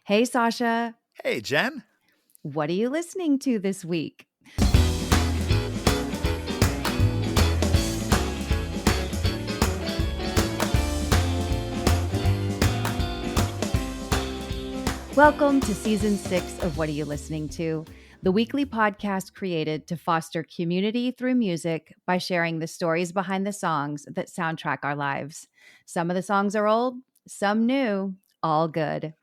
Hey, Sasha. Hey, Jen. What are you listening to this week? Welcome to season 6 of What Are You Listening To? The weekly podcast created to foster community through music by sharing the stories behind the songs that soundtrack our lives. Some of the songs are old, some new, all good.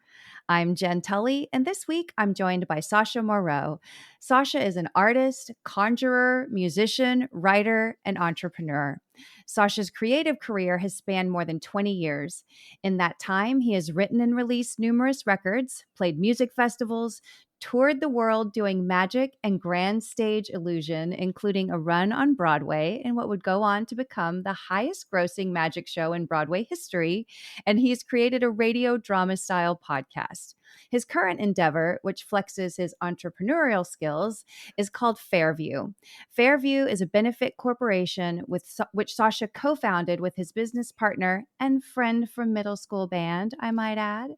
I'm Jenn Tully, and this week I'm joined by Sasha Mereu. Sasha is an artist, conjurer, musician, writer, and entrepreneur. Sasha's creative career has spanned more than 20 years. In that time, he has written and released numerous records, played music festivals, toured the world doing magic and grand stage illusion, including a run on Broadway in what would go on to become the highest grossing magic show in Broadway history, and he's created a radio drama style podcast. His current endeavor, which flexes his entrepreneurial skills, is called FairVu. FairVu is a benefit corporation which Sasha co founded with his business partner and friend from middle school band, I might add,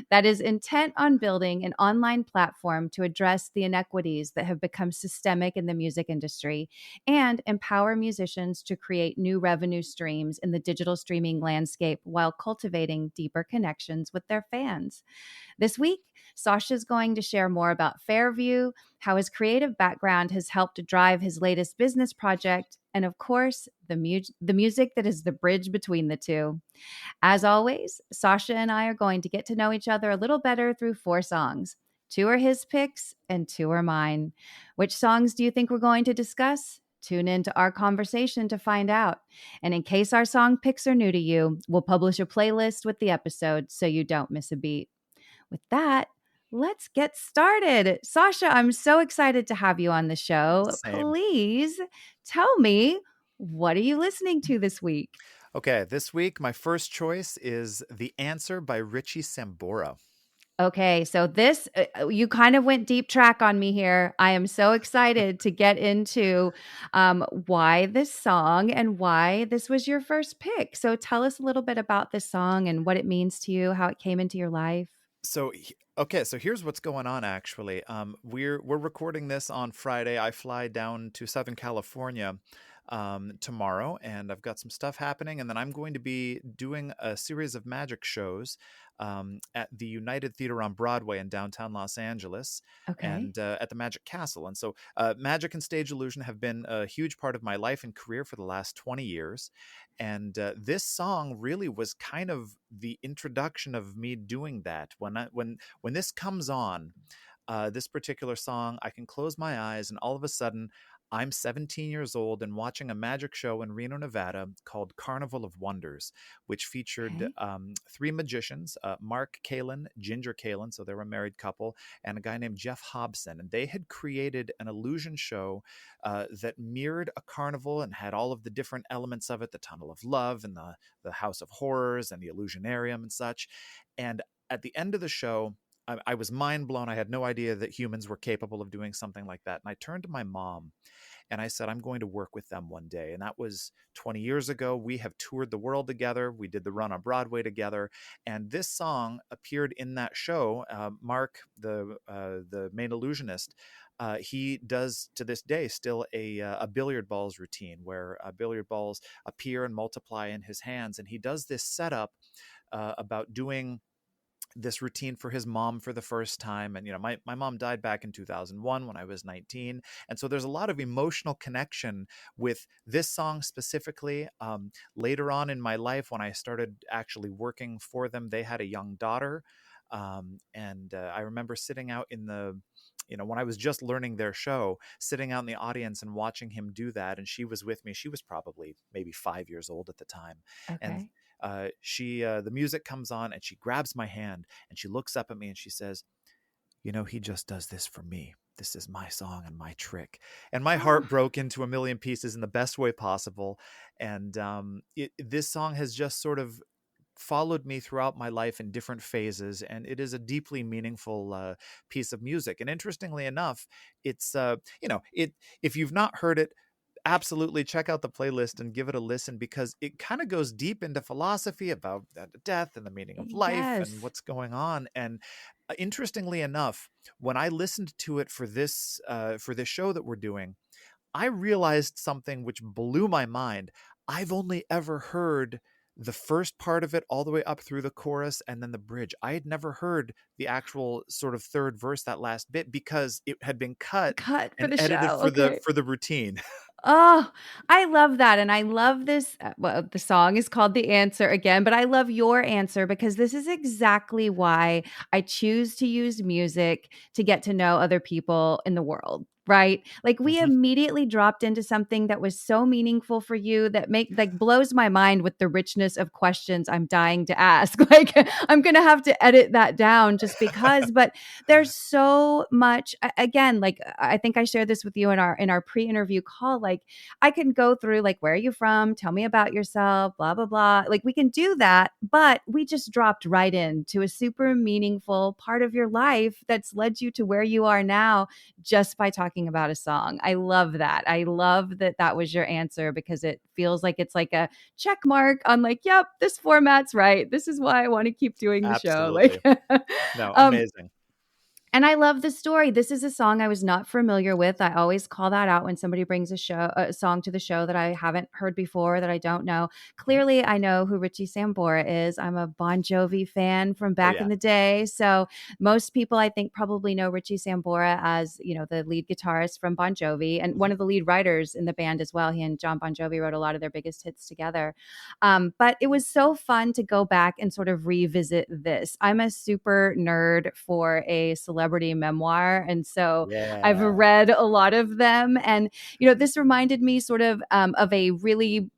that is intent on building an online platform to address the inequities that have become systemic in the music industry and empower musicians to create new revenue streams in the digital streaming landscape while cultivating deeper connections with their fans. This week, Sasha's going to share more about FairVu, how his creative background has helped to drive his latest business project, and of course, the music that is the bridge between the two. As always, Sasha and I are going to get to know each other a little better through 4 songs. 2 are his picks and 2 are mine. Which songs do you think we're going to discuss? Tune into our conversation to find out. And in case our song picks are new to you, we'll publish a playlist with the episode so you don't miss a beat. With that, let's get started. Sasha, I'm so excited to have you on the show. Same. Please tell me, what are you listening to this week? Okay, this week my first choice is The Answer by Richie Sambora. Okay, so this, you kind of went deep track on me here. I am so excited to get into why this song and why this was your first pick. So tell us a little bit about this song and what it means to you, how it came into your life. So here's what's going on actually. We're recording this on Friday. I fly down to Southern California tomorrow, and I've got some stuff happening, and then I'm going to be doing a series of magic shows at the United Theater on Broadway in downtown Los Angeles, Okay. and at the Magic Castle. And so magic and stage illusion have been a huge part of my life and career for the last 20 years. And this song really was kind of the introduction of me doing that. When this comes on, this particular song, I can close my eyes, and all of a sudden, I'm 17 years old and watching a magic show in Reno, Nevada called Carnival of Wonders, which featured Okay. 3 magicians, Mark Kalin, Ginger Kalin, so they were a married couple, and a guy named Jeff Hobson. And they had created an illusion show that mirrored a carnival and had all of the different elements of it, the Tunnel of Love and the House of Horrors and the Illusionarium and such. And at the end of the show, I was mind blown. I had no idea that humans were capable of doing something like that. And I turned to my mom and I said, I'm going to work with them one day. And that was 20 years ago. We have toured the world together. We did the run on Broadway together. And this song appeared in that show. Mark, the main illusionist, he does to this day still a billiard balls routine where billiard balls appear and multiply in his hands. And he does this setup about doing this routine for his mom for the first time. And my mom died back in 2001 when I was 19, and so there's a lot of emotional connection with this song specifically. Later on in my life, when I started actually working for them, they had a young daughter, and I remember sitting out in the when I was just learning their show, sitting out in the audience and watching him do that. And she was with me. She was probably maybe 5 years old at the time. And Okay. the music comes on and she grabs my hand and she looks up at me and she says, he just does this for me. This is my song and my trick. And my heart Oh, broke into a million pieces in the best way possible. And this song has just sort of followed me throughout my life in different phases, and it is a deeply meaningful piece of music. And interestingly enough, it's if you've not heard it, absolutely check out the playlist and give it a listen, because it kind of goes deep into philosophy about death and the meaning of life and Yes. what's going on. And interestingly enough, when I listened to it for this show that we're doing, I realized something which blew my mind. I've only ever heard the first part of it all the way up through the chorus and then the bridge. I had never heard the actual sort of third verse, that last bit, because it had been cut Cut for and the edited show. for Okay. the routine. Oh, I love that. And I love this. Well, the song is called The Answer again, but I love your answer because this is exactly why I choose to use music to get to know other people in the world. Right. Like we Mhm. immediately dropped into something that was so meaningful for you that blows my mind with the richness of questions I'm dying to ask. Like I'm going to have to edit that down just because, but there's so much again, like I think I shared this with you in our pre-interview call. Like I can go through like, where are you from, tell me about yourself, blah blah blah, like we can do that, but we just dropped right into a super meaningful part of your life that's led you to where you are now just by talking about a song. I love that. I love that that was your answer because it feels like it's like a check mark on like, yep, this format's right, this is why I want to keep doing the show. Absolutely. Like No, um amazing. and I love the story. This is a song I was not familiar with. I always call that out when somebody brings a song to the show that I haven't heard before, that I don't know. Clearly, I know who Richie Sambora is. I'm a Bon Jovi fan from Oh back yeah. in the day. So most people, I think, probably know Richie Sambora as, the lead guitarist from Bon Jovi and one Mhm. of the lead writers in the band as well. He and John Bon Jovi wrote a lot of their biggest hits together. But it was so fun to go back and sort of revisit this. I'm a super nerd for a celebrity memoir. And so I've Yeah. read a lot of them. And, this reminded me sort of a really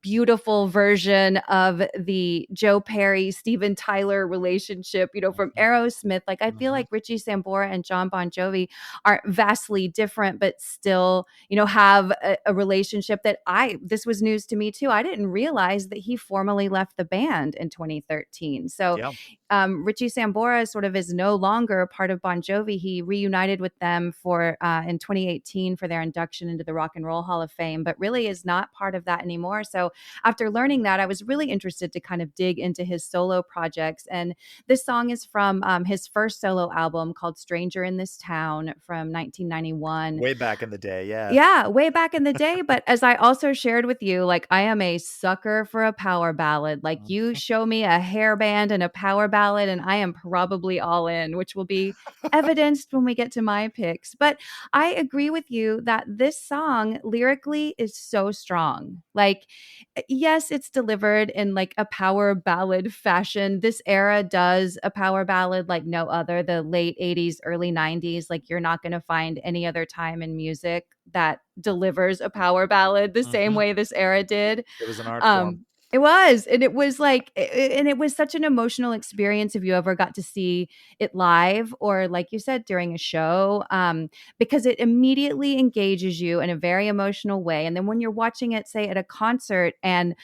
beautiful version of the Joe Perry, Steven Tyler relationship, from Mhm. Aerosmith. Like, I feel Mhm. like Richie Sambora and John Bon Jovi are vastly different, but still, have a relationship that this was news to me too. I didn't realize that he formally left the band in 2013. So, Yeah. Richie Sambora sort of is no longer a part of Bon Jovi. He reunited with them for in 2018 for their induction into the Rock and Roll Hall of Fame, but really is not part of that anymore. So after learning that, I was really interested to kind of dig into his solo projects. And this song is from his first solo album called Stranger in This Town from 1991. Way back in the day. Yeah. Yeah, way back in the day. But as I also shared with you, like I am a sucker for a power ballad. Like you Mhm. show me a hair band and a power ballad, and I am probably all in, which will be evidenced when we get to my picks. But I agree with you that this song lyrically is so strong. Like, yes, it's delivered in like a power ballad fashion. This era does a power ballad like no other, the late 80s, early 90s. Like, you're not going to find any other time in music that delivers a power ballad the same Mhm. way this era did. It was an art form. It was, and it was like, and it was such an emotional experience if you ever got to see it live or, like you said, during a show, because it immediately engages you in a very emotional way. And then when you're watching it, say at a concert, and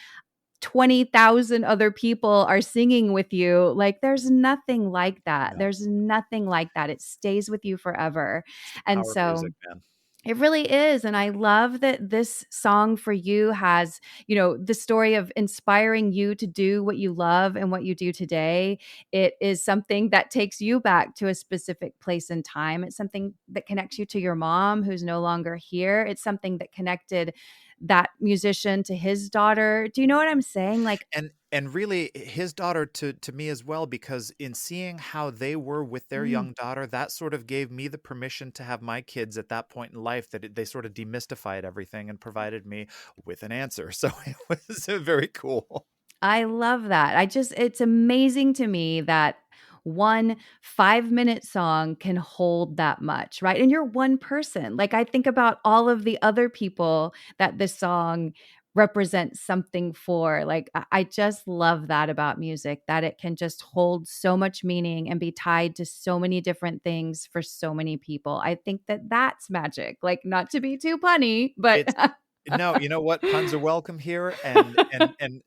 20,000 other people are singing with you, like there's nothing like that. No, There's nothing like that. It stays with you forever. it's the And power of so music, man. it really is. And I love that this song for you has, the story of inspiring you to do what you love and what you do today. It is something that takes you back to a specific place and time. It's something that connects you to your mom who's no longer here. It's something that connected that musician to his daughter. Do you know what I'm saying? Like, And really his daughter to me as well, because in seeing how they were with their mm, young daughter, that sort of gave me the permission to have my kids at that point in life, that they sort of demystified everything and provided me with an answer. So it was very cool. I love that. It's amazing to me that one 5-minute song can hold that much, right? And you're one person. Like, I think about all of the other people that this song represents something for. Like, I just love that about music, that it can just hold so much meaning and be tied to so many different things for so many people. I think that that's magic. Like, not to be too punny, but It's No, you know what? Puns are welcome here, and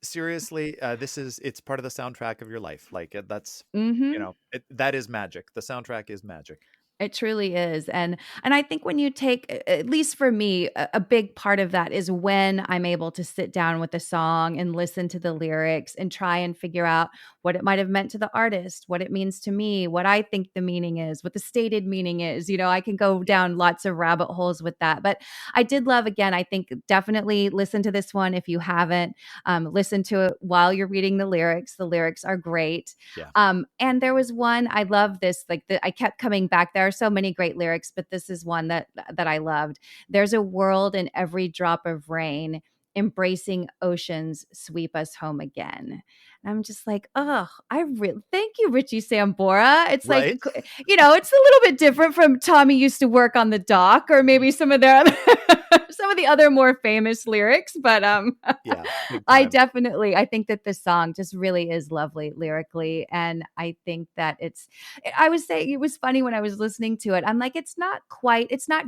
seriously, it's part of the soundtrack of your life. Like that's mhm. that is magic. The soundtrack is magic. It truly is. And I think when you take, at least for me, a big part of that is when I'm able to sit down with a song and listen to the lyrics and try and figure out what it might have meant to the artist, what it means to me, what I think the meaning is, what the stated meaning is. I can go Yeah. down lots of rabbit holes with that. But I did love, again, I think definitely listen to this one if you haven't. Listen to it while you're reading the lyrics. The lyrics are great. Yeah. And there was one, I love this, like I kept coming back. There are so many great lyrics, but this is one that I loved. There's a world in every drop of rain, embracing oceans sweep us home again. And I'm just like, oh, I really thank you, Richie Sambora. It's like, Right. it's a little bit different from Tommy used to work on the dock, or maybe some of their other some of the other more famous lyrics. But Yeah. Big time. I think that this song just really is lovely lyrically. And I think that I was saying, it was funny when I was listening to it. I'm like, it's not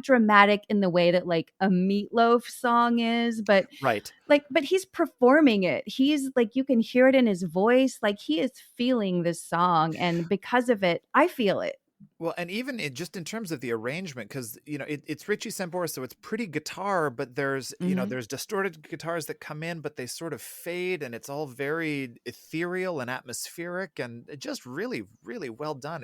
dramatic in the way that like a Meatloaf song is, but Right. but he's performing it. He's like, you can hear it in his voice. Like he is feeling this song. And because of it, I feel it. Well, and even just in terms of the arrangement, because it's Richie Sambora, so it's pretty guitar, but there's Mhm. there's distorted guitars that come in, but they sort of fade, and it's all very ethereal and atmospheric, and it just really, really well done.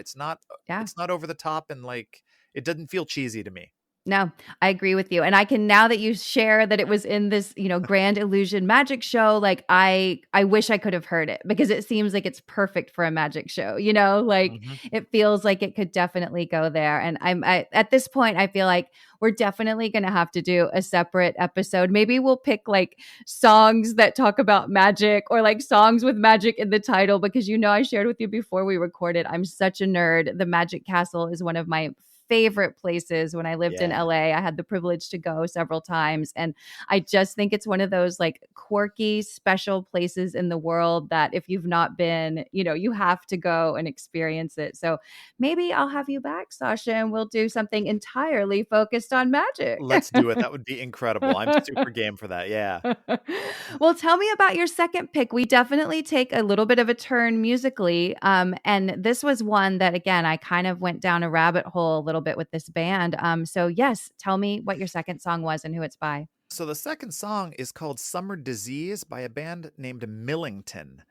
Yeah. It's not over the top, and like it doesn't feel cheesy to me. No, I agree with you. And I can, now that you share that it was in this, Grand Illusion magic show, like I wish I could have heard it, because it seems like it's perfect for a magic show, like Mhm. it feels like it could definitely go there. And at this point, I feel like we're definitely going to have to do a separate episode. Maybe we'll pick like songs that talk about magic, or like songs with magic in the title, because I shared with you before we recorded, I'm such a nerd. The Magic Castle is one of my favorite places. When I lived in Yeah. LA, I had the privilege to go several times. And I just think it's one of those like quirky, special places in the world that if you've not been, you have to go and experience it. So maybe I'll have you back, Sasha, and we'll do something entirely focused on magic. Let's do it. That would be incredible. I'm super game for that. Yeah. Well, tell me about your second pick. We definitely take a little bit of a turn musically. And this was one that, again, I kind of went down a rabbit hole a little bit with this band. So, yes, tell me what your second song was and who it's by. So the second song is called Summer Disease by a band named Millington.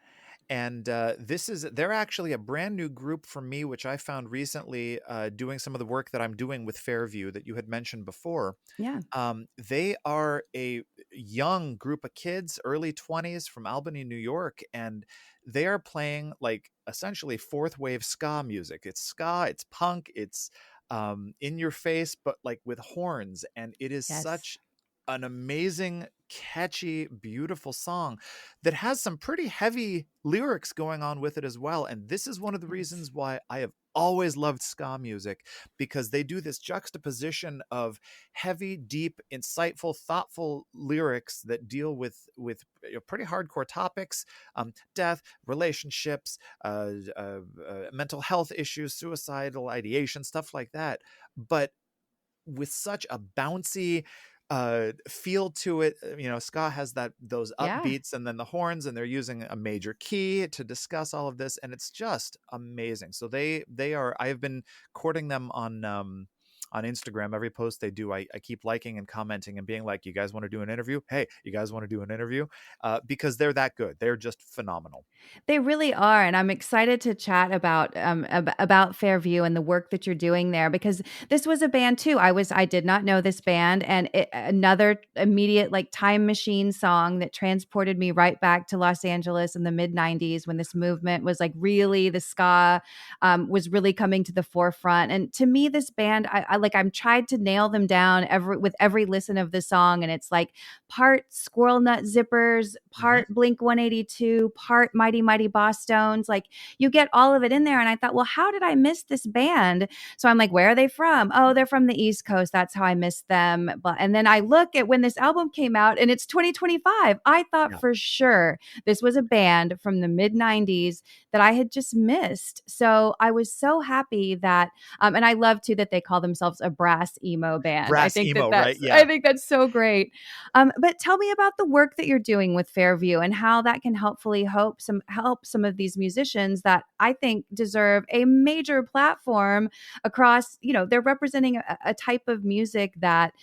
And they're actually a brand new group for me, which I found recently doing some of the work that I'm doing with FairVu that you had mentioned before. Yeah. They are a young group of kids, early 20s from Albany, New York, and they are playing like essentially fourth wave ska music. It's ska, it's punk, it's in your face, but like with horns. And it is Yes. such an amazing, catchy, beautiful song that has some pretty heavy lyrics going on with it as well. And this is one of the Yes. reasons why I have always loved ska music, because they do this juxtaposition of heavy, deep, insightful, thoughtful lyrics that deal with pretty hardcore topics, death, relationships, mental health issues, suicidal ideation, stuff like that, but with such a bouncy feel to it. Ska has those Yeah. upbeats and then the horns, and they're using a major key to discuss all of this, and it's just amazing. So they are, I have been courting them on Instagram. Every post they do, I keep liking and commenting and being like, you guys want to do an interview? Hey, you guys want to do an interview? Because they're that good. They're just phenomenal. They really are, and I'm excited to chat about FairVu and the work that you're doing there, because this was a band too. I did not know this band, and another immediate like time machine song that transported me right back to Los Angeles in the mid '90s, when this movement was like really, the ska was really coming to the forefront. And to me, this band, I'm tried to nail them down with every listen of the song, and it's like part Squirrel Nut Zippers, Mhm. part Blink 182, part Mighty Mighty Boss Stones. Like you get all of it in there. And I thought, well, how did I miss this band? So I'm like, where are they from? Oh, they're from the East Coast. That's how I missed them. And then I look at when this album came out, and it's 2025. I thought Yeah. for sure this was a band from the mid 90s that I had just missed. So I was so happy that, and I love too that they call themselves themselves a brass emo band. I Brass think that emo, right? that's I Yeah. think that's so great. But tell me about the work that you're doing with FairVu and how that can help some of these musicians that I think deserve a major platform across. They're representing a type of music that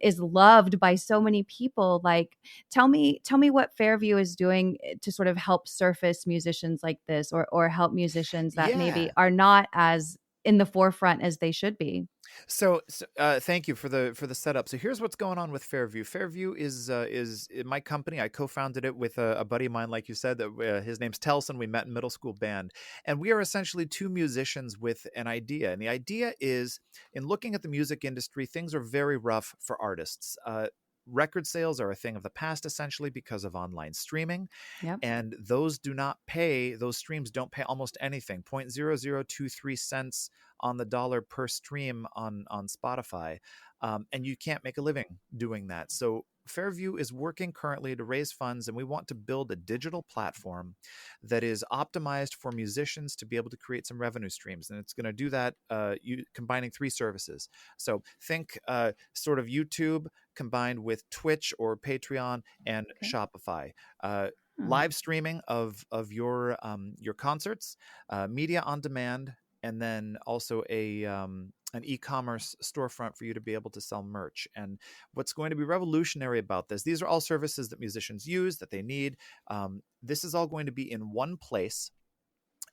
is loved by so many people. Like, tell me what FairVu is doing to sort of help surface musicians like this, or help musicians that maybe Yeah. are not as in the forefront as they should be. So, thank you for the setup. So here's what's going on with FairVu. FairVu is my company. I co-founded it with a buddy of mine, like you said. That his name's Telson. We met in middle school band, and we are essentially two musicians with an idea. And the idea is, in looking at the music industry, things are very rough for artists. Record sales are a thing of the past, essentially, because of online streaming, Yep. and those streams don't pay almost anything, 0.0023 cents on the dollar per stream on Spotify. And you can't make a living doing that. So FairVu is working currently to raise funds, and we want to build a digital platform that is optimized for musicians to be able to create some revenue streams. And it's going to do that combining three services. So think sort of YouTube combined with Twitch or Patreon and Okay. Shopify. Hmm. Live streaming of your concerts, media on demand, and then also an e-commerce storefront for you to be able to sell merch. And what's going to be revolutionary about this, these are all services that musicians use, that they need. This is all going to be in one place,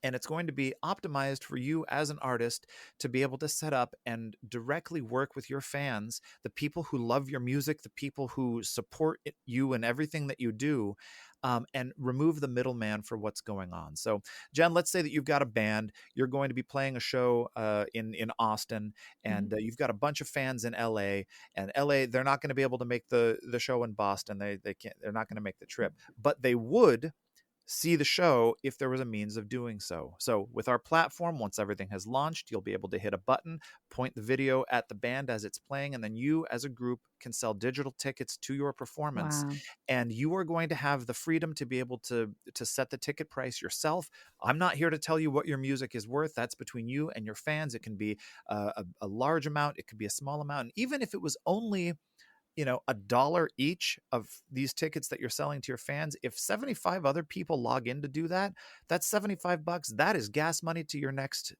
and it's going to be optimized for you as an artist to be able to set up and directly work with your fans, the people who love your music, the people who support you and everything that you do, and remove the middleman for what's going on. So, Jen, let's say that you've got a band, you're going to be playing a show in Austin, Mhm. and you've got a bunch of fans in LA, and LA, they're not going to be able to make the show in Boston. They're not going to make the trip, but they would see the show if there was a means of doing so. So with our platform, once everything has launched, you'll be able to hit a button, point the video at the band as it's playing, and then you as a group can sell digital tickets to your performance. Wow. And you are going to have the freedom to be able to set the ticket price yourself. I'm not here to tell you what your music is worth. That's between you and your fans. It can be a large amount, it could be a small amount. And even if it was only $1 each of these tickets that you're selling to your fans, if 75 other people log in to do that, that's $75. That is gas money to your next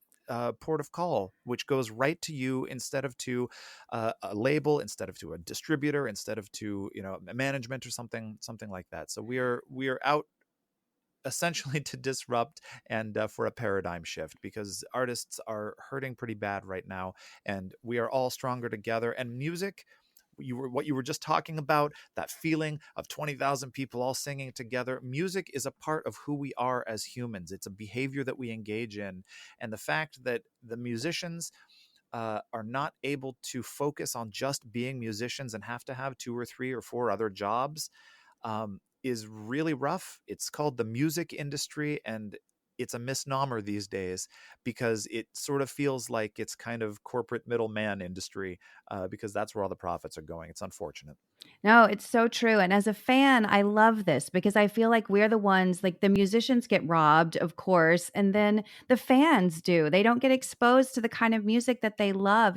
port of call, which goes right to you instead of to a label, instead of to a distributor, instead of to management or something like that. So we are out essentially to disrupt and for a paradigm shift, because artists are hurting pretty bad right now, and we are all stronger together. And music, what you were just talking about, that feeling of 20,000 people all singing together, music is a part of who we are as humans. It's a behavior that we engage in, and the fact that the musicians are not able to focus on just being musicians and have to have 2 or 3 or 4 other jobs is really rough. It's called the music industry, and it's a misnomer these days, because it sort of feels like it's kind of corporate middleman industry, because that's where all the profits are going. It's unfortunate. No, it's so true. And as a fan, I love this because I feel like we're the ones, like the musicians get robbed, of course, and then the fans do. They don't get exposed to the kind of music that they love.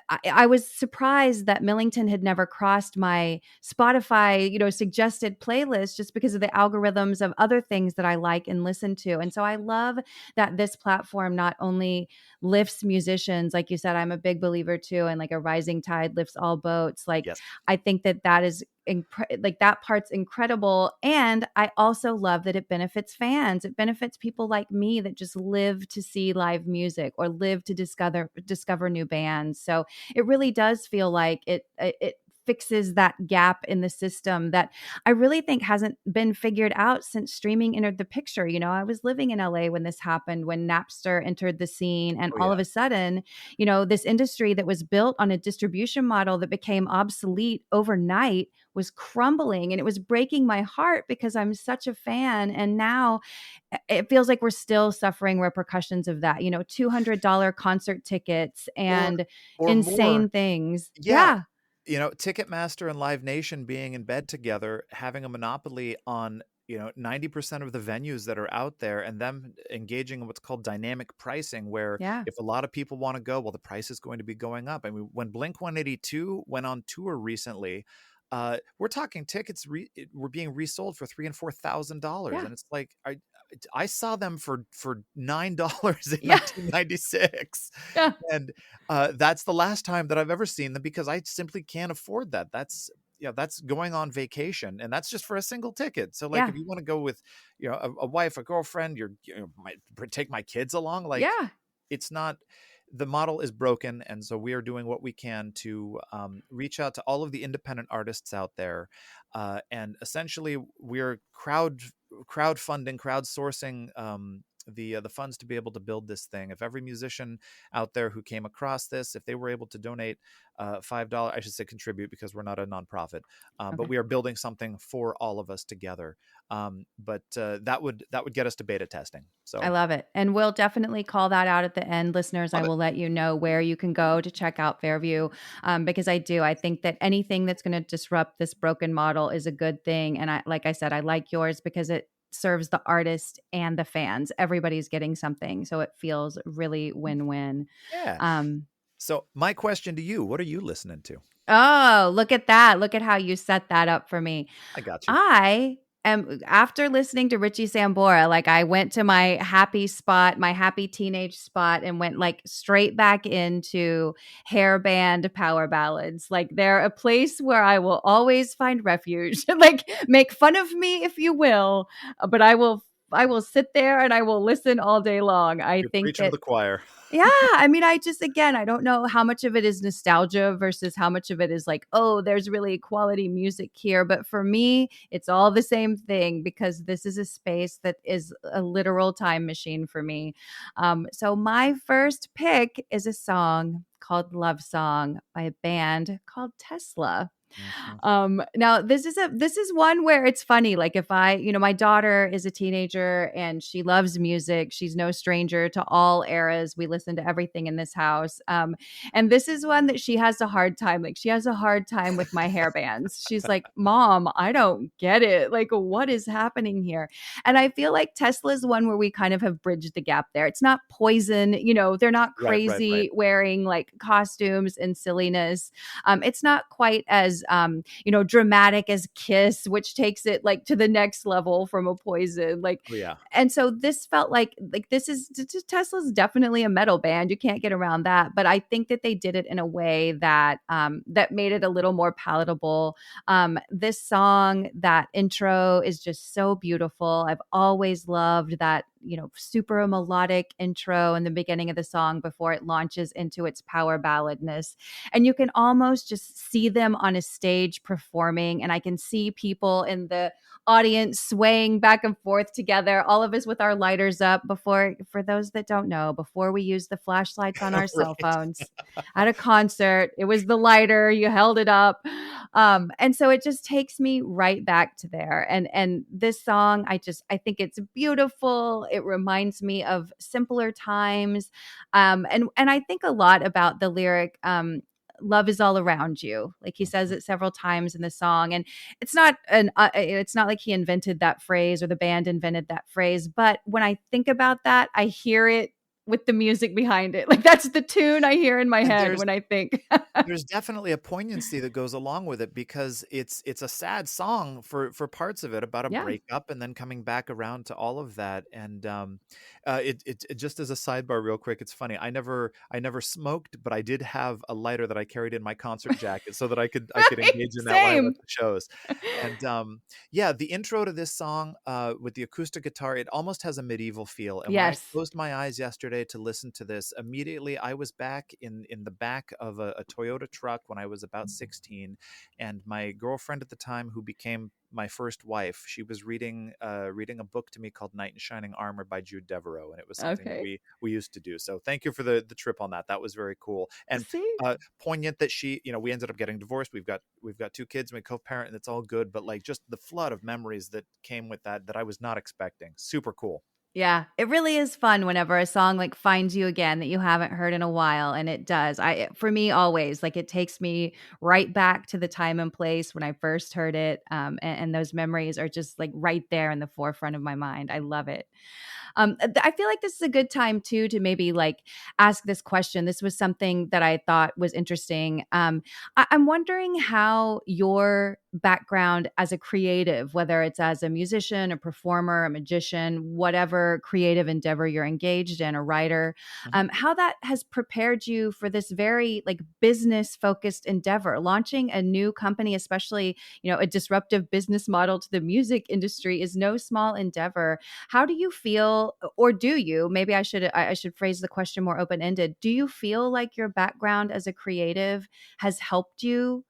I was surprised that Millington had never crossed my Spotify, suggested playlist just because of the algorithms of other things that I like and listen to. And so I love that this platform not only lifts musicians, like you said, I'm a big believer too, and like a rising tide lifts all boats. Like, Yes. I think that is like that part's incredible. And I also love that it benefits fans. It benefits people like me that just live to see live music or live to discover new bands. So it really does feel like it fixes that gap in the system that I really think hasn't been figured out since streaming entered the picture. I was living in LA when this happened, when Napster entered the scene, and Oh all of yeah. a sudden, this industry that was built on a distribution model that became obsolete overnight was crumbling, and it was breaking my heart because I'm such a fan. And now it feels like we're still suffering repercussions of that, $200 concert tickets or and or more. insane things. Yeah. Yeah. Ticketmaster and Live Nation being in bed together, having a monopoly on 90% of the venues that are out there, and them engaging in what's called dynamic pricing, where Yeah. if a lot of people want to go, well, the price is going to be going up. I mean, when Blink 182 went on tour recently, we're talking tickets were being resold for $3,000 and $4,000, Yeah. and it's like I saw them for $9 in Yeah. 1996, Yeah. and that's the last time that I've ever seen them, because I simply can't afford that. That's going on vacation, and that's just for a single ticket. So like, Yeah. if you want to go with a wife, a girlfriend, might take my kids along, like, Yeah. it's not, the model is broken. And so we are doing what we can to reach out to all of the independent artists out there, and essentially we're crowdsourcing the funds to be able to build this thing. If every musician out there who came across this, if they were able to donate $5, I should say contribute, because we're not a nonprofit, but Okay. we are building something for all of us together. But that would get us to beta testing. I So love it. And we'll definitely call that out at the end. Listeners, I love it. will let you know where you can go to check out FairVu, because I think that anything that's going to disrupt this broken model is a good thing. And like I said, I like yours because it serves the artist and the fans. Everybody's getting something. So it feels really win-win. Yeah. Um, So my question to you, what are you listening to? oh, look at that. Look at how you set that up for me. I got you. I am, after listening to Richie Sambora, like I went to my happy spot, my happy teenage spot, and went like straight back into hair band power ballads. Like they're a place where I will always find refuge. Like make fun of me if you will, but I will sit there and I will listen all day long. I You're think preaching to that the choir. yeah, I mean, again, I don't know how much of it is nostalgia versus how much of it is like, oh, there's really quality music here. But for me, it's all the same thing because this is a space that is a literal time machine for me. So my first pick is a song called Love Song by a band called Tesla. Mhm. Now this is one where it's funny. Like if my daughter is a teenager and she loves music. She's no stranger to all eras. We listen to everything in this house. And this is one that she has a hard time. Like she has a hard time with my hair bands. She's like, Mom, I don't get it. Like, what is happening here? And I feel like Tesla's one where we kind of have bridged the gap there. It's not Poison, they're not Right. crazy wearing like costumes and silliness. It's not quite as dramatic as Kiss, which takes it like to the next level from a Poison. Like, Oh yeah. and so this felt like Tesla's definitely a metal band. You can't get around that. But I think that they did it in a way that that made it a little more palatable. This song, that intro is just so beautiful. I've always loved that super melodic intro in the beginning of the song before it launches into its power balladness. And you can almost just see them on a stage performing. And I can see people in the audience swaying back and forth together, all of us with our lighters up for those that don't know, before we use the flashlights on our cell Right. phones at a concert, it was the lighter, you held it up. And so it just takes me right back to there. And this song, I think it's beautiful. It reminds me of simpler times. And I think a lot about the lyric, love is all around you. Like he says Mhm. it several times in the song. And it's not like he invented that phrase or the band invented that phrase. But when I think about that, I hear it with the music behind it. Like that's the tune I hear in my And head when I think. there's definitely a poignancy that goes along with it, because it's a sad song for parts of it, about a Yeah. breakup and then coming back around to all of that. And it just as a sidebar real quick, it's funny, I never smoked, but I did have a lighter that I carried in my concert jacket so that I could Right. engage in that when I Same. went to shows. And yeah, the intro to this song, with the acoustic guitar, it almost has a medieval feel. And when I Yes. closed my eyes yesterday to listen to this, immediately I was back in the back of a Toyota truck when I was about 16, and my girlfriend at the time, who became my first wife, she was reading a book to me called Knight in Shining Armor by Jude Devereaux, and it was something that Okay. we used to do. So thank you for the trip on that. That was very cool and See? poignant that she, we ended up getting divorced. We've got two kids, we co-parent, and it's all good. But like, just the flood of memories that came with that I was not expecting. Super cool. Yeah, it really is fun whenever a song like finds you again that you haven't heard in a while, and it does. For me always, like it takes me right back to the time and place when I first heard it, and those memories are just like right there in the forefront of my mind. I love it. I feel like this is a good time too to maybe like ask this question. This was something that I thought was interesting. I'm wondering how your background as a creative, whether it's as a musician, a performer, a magician, whatever creative endeavor you're engaged in, a writer, Mhm. how that has prepared you for this very like business focused endeavor, launching a new company, especially, a disruptive business model to the music industry is no small endeavor. How do you feel, or do you? Maybe I should phrase the question more open ended. Do you feel like your background as a creative has helped you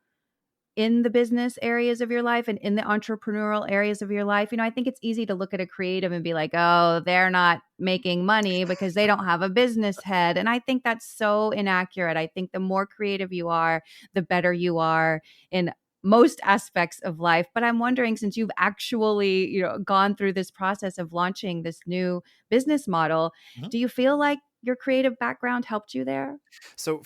in the business areas of your life and in the entrepreneurial areas of your life? I think it's easy to look at a creative and be like, oh, they're not making money because they don't have a business head. And I think that's so inaccurate. I think the more creative you are, the better you are in most aspects of life. But I'm wondering, since you've actually, gone through this process of launching this new business model, Mhm. do you feel like your creative background helped you there? So,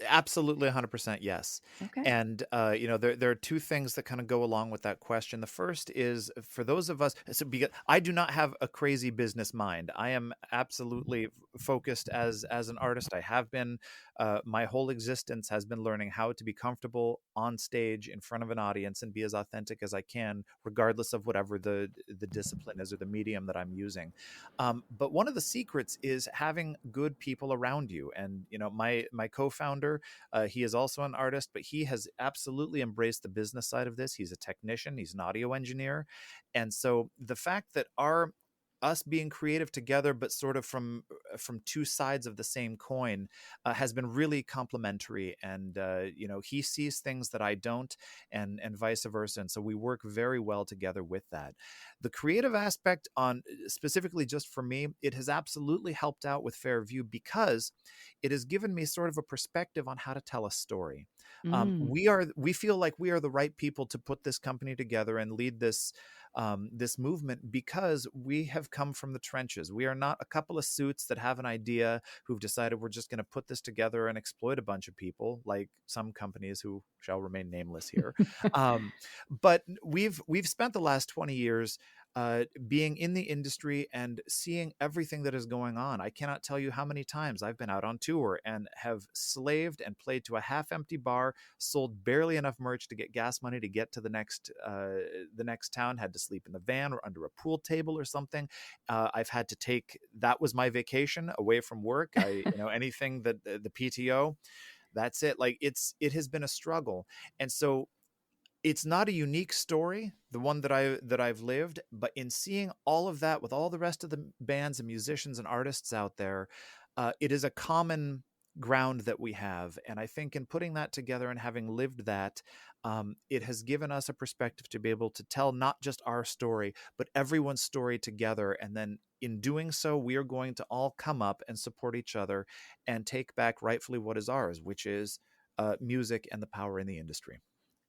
absolutely 100% yes. Okay. And, there are two things that kind of go along with that question. The first is for those of us, so because I do not have a crazy business mind. I am absolutely focused as an artist. I have been, my whole existence has been learning how to be comfortable on stage in front of an audience and be as authentic as I can, regardless of whatever the discipline is or the medium that I'm using. But one of the secrets is having good people around you. And my co-founder, he is also an artist, but he has absolutely embraced the business side of this. He's a technician. He's an audio engineer, and so the fact that our us being creative together, but sort of from two sides of the same coin, has been really complementary. And he sees things that I don't, and vice versa. And so we work very well together with that. The creative aspect on specifically just for me, it has absolutely helped out with FairVu because it has given me sort of a perspective on how to tell a story. Mm. We feel like we are the right people to put this company together and lead this movement because we have come from the trenches. We are not a couple of suits that have an idea who've decided we're just going to put this together and exploit a bunch of people, like some companies who shall remain nameless here. Um, but we've spent the last 20 years being in the industry and seeing everything that is going on. I cannot tell you how many times I've been out on tour and have slaved and played to a half-empty bar, sold barely enough merch to get gas money to get to the next town, had to sleep in the van or under a pool table or something. I've had to take that was my vacation away from work. Anything that the PTO, that's it. Like it has been a struggle, and so it's not a unique story, the one that I've lived, but in seeing all of that with all the rest of the bands and musicians and artists out there, it is a common ground that we have. And I think in putting that together and having lived that, it has given us a perspective to be able to tell not just our story, but everyone's story together. And then in doing so, we are going to all come up and support each other and take back rightfully what is ours, which is music and the power in the industry.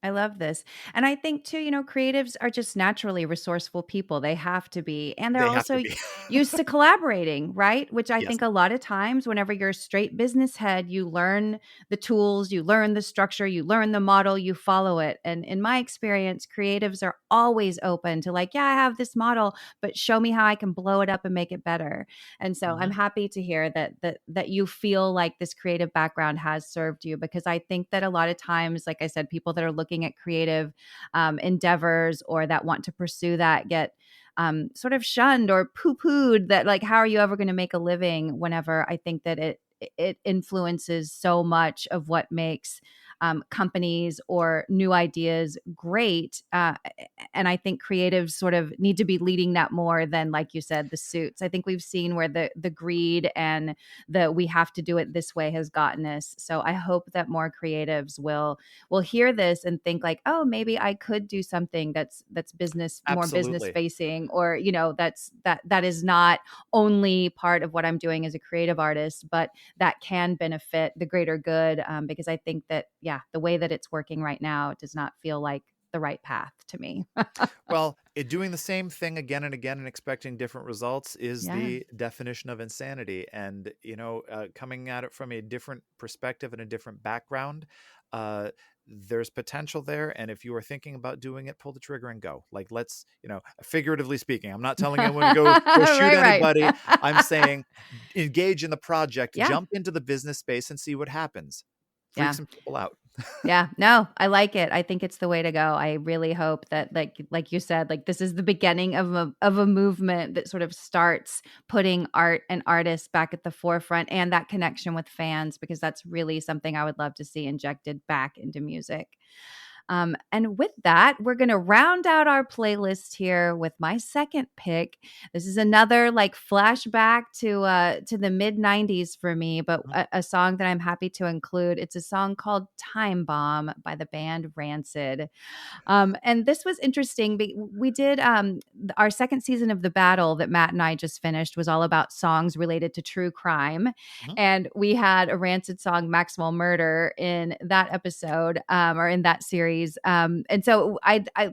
I love this. And I think too, creatives are just naturally resourceful people. They have to be. And they're They have to also be. used to collaborating, right? Which I Yes. think a lot of times, whenever you're a straight business head, you learn the tools, you learn the structure, you learn the model, you follow it. And in my experience, creatives are always open to like, yeah, I have this model, but show me how I can blow it up and make it better. And so I'm Mhm. happy to hear that you feel like this creative background has served you, because I think that a lot of times, like I said, people that are looking at creative endeavors or that want to pursue that get sort of shunned or poo-pooed, that like, how are you ever going to make a living? Whenever I think that it influences so much of what makes companies or new ideas great. And I think creatives sort of need to be leading that more than, like you said, the suits. I think we've seen where the greed and the we have to do it this way has gotten us. So I hope that more creatives will hear this and think like, oh, maybe I could do something that's business, more business Absolutely. facing, or that is not only part of what I'm doing as a creative artist, but that can benefit the greater good. Because I think that, yeah, the way that it's working right now does not feel like the right path to me. Well, Doing the same thing again and again and expecting different results is Yeah. the definition of insanity. And, coming at it from a different perspective and a different background, uh, there's potential there. And if you are thinking about doing it, pull the trigger and go. Like, let's, figuratively speaking, I'm not telling anyone to go shoot Right, anybody. right. I'm saying engage in the project, Yeah. jump into the business space and see what happens. Freak Yeah. some people out. Yeah, no, I like it. I think it's the way to go. I really hope that like you said, like this is the beginning of a movement that sort of starts putting art and artists back at the forefront and that connection with fans, because that's really something I would love to see injected back into music. And with that, we're going to round out our playlist here with my second pick. This is another like flashback to the mid '90s for me, but a song that I'm happy to include. It's a song called "Time Bomb" by the band Rancid. And this was interesting. We did our second season of The Battle that Matt and I just finished was all about songs related to true crime. Mhm. And we had a Rancid song, Maxwell Murder, in that episode or in that series. And so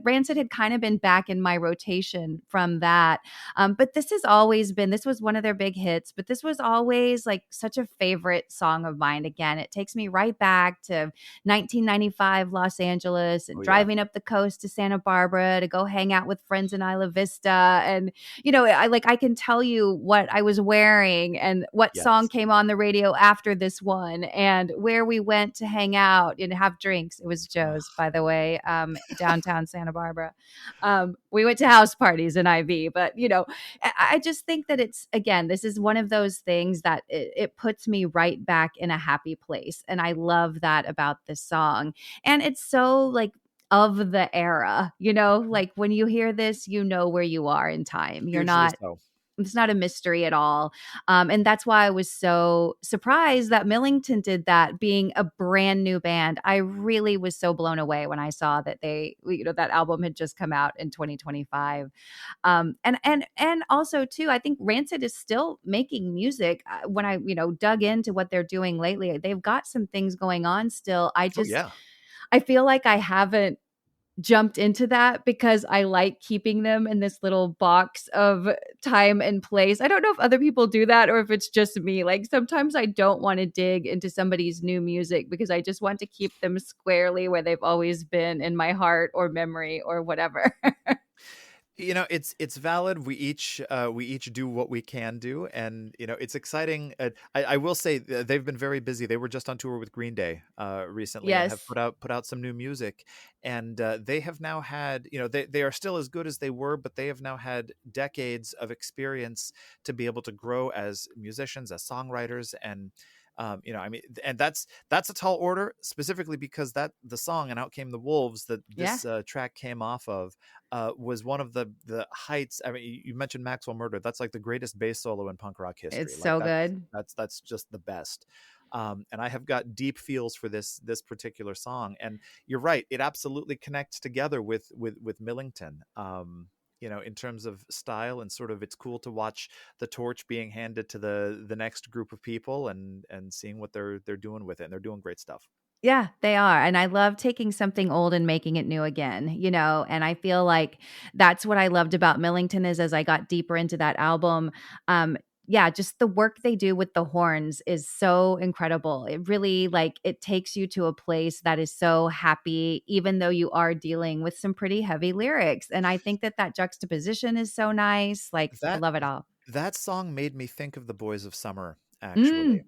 Rancid had kind of been back in my rotation from that. But this was one of their big hits, but this was always like such a favorite song of mine. Again, it takes me right back to 1995 Los Angeles and Oh, yeah. driving up the coast to Santa Barbara to go hang out with friends in Isla Vista. And, I can tell you what I was wearing and what song Yes. came on the radio after this one and where we went to hang out and have drinks. It was Joe's, by the way, downtown Santa Barbara. We went to house parties in IV, but, I just think that again, this is one of those things that it puts me right back in a happy place. And I love that about this song. And it's so like of the era, like when you hear this, you know where you are in time. Hugely so. It's not a mystery at all. And that's why I was so surprised that Millington did that, being a brand new band. I really was so blown away when I saw that that album had just come out in 2025. And also too, I think Rancid is still making music. When I, dug into what they're doing lately, they've got some things going on still. Oh, yeah. I feel like I haven't jumped into that because I like keeping them in this little box of time and place. I don't know if other people do that or if it's just me. Like sometimes I don't want to dig into somebody's new music because I just want to keep them squarely where they've always been in my heart or memory or whatever. It's valid. We each do what we can do, and it's exciting. I will say they've been very busy. They were just on tour with Green Day recently, and have Yes. put out some new music. And they have now had, they are still as good as they were, but they have now had decades of experience to be able to grow as musicians, as songwriters, and I mean, and that's a tall order, specifically because that the song "And Out Came the Wolves" that Yeah. this track came off of was one of the heights. I mean, you mentioned Maxwell Murder. That's like the greatest bass solo in punk rock history. It's Like so good. that's just the best. And I have got deep feels for this particular song. And you're right, it absolutely connects together with Millington. In terms of style, and sort of, it's cool to watch the torch being handed to the next group of people, and seeing what they're doing with it. And they're doing great stuff. Yeah, they are. And I love taking something old and making it new again, and I feel like that's what I loved about Millington is as I got deeper into that album, yeah, just the work they do with the horns is so incredible. It really it takes you to a place that is so happy, even though you are dealing with some pretty heavy lyrics. And I think that juxtaposition is so nice. Like I That love it all. that song made me think of the Boys of Summer, actually. Mm.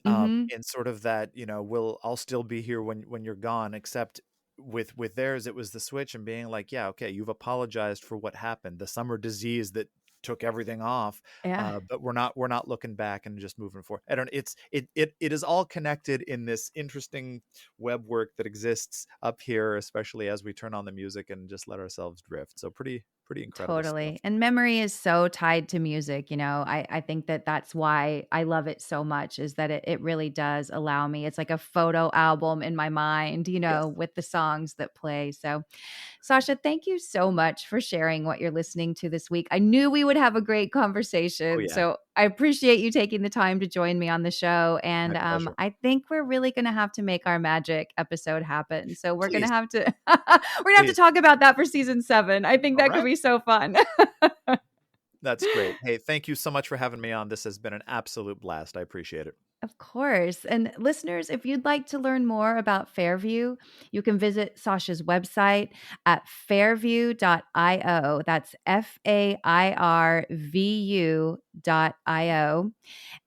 Mm-hmm. In sort of that, I'll still be here when you're gone, except with theirs, it was the switch and being like, yeah, okay, you've apologized for what happened, the summer disease that took everything off, Yeah. but we're not looking back and just moving forward. I don't it is all connected in this interesting web work that exists up here, especially as we turn on the music and just let ourselves drift. So pretty incredible stuff. Totally. And memory is so tied to music. I think that that's why I love it so much is that it really does allow me. It's like a photo album in my mind, Yes. with the songs that play. So, Sasha, thank you so much for sharing what you're listening to this week. I knew we would have a great Oh, conversation. yeah. So I appreciate you taking the time to join me on the show. And My pleasure. I think we're really going to have to make our magic episode happen. So we're going to Please, have to we're going to have to please. talk about that for season 7. I think All that could right. be so fun. That's great. Hey, thank you so much for having me on. This has been an absolute blast. I appreciate it. Of course. And listeners, if you'd like to learn more about FairVu, you can visit Sasha's website at fairvu.io. That's FAIRVU.io.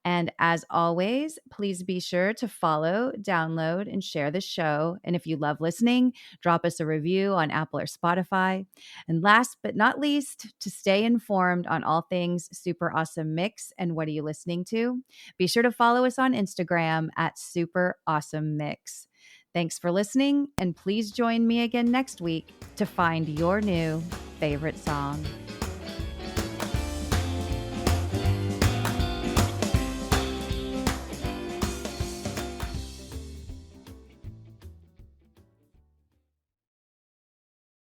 And as always, please be sure to follow, download, and share the show. And if you love listening, drop us a review on Apple or Spotify. And last but not least, to stay informed on all things Super Awesome Mix and What Are You Listening To, be sure to follow us on Instagram at Super Awesome Mix. Thanks for listening, and please join me again next week to find your new favorite song.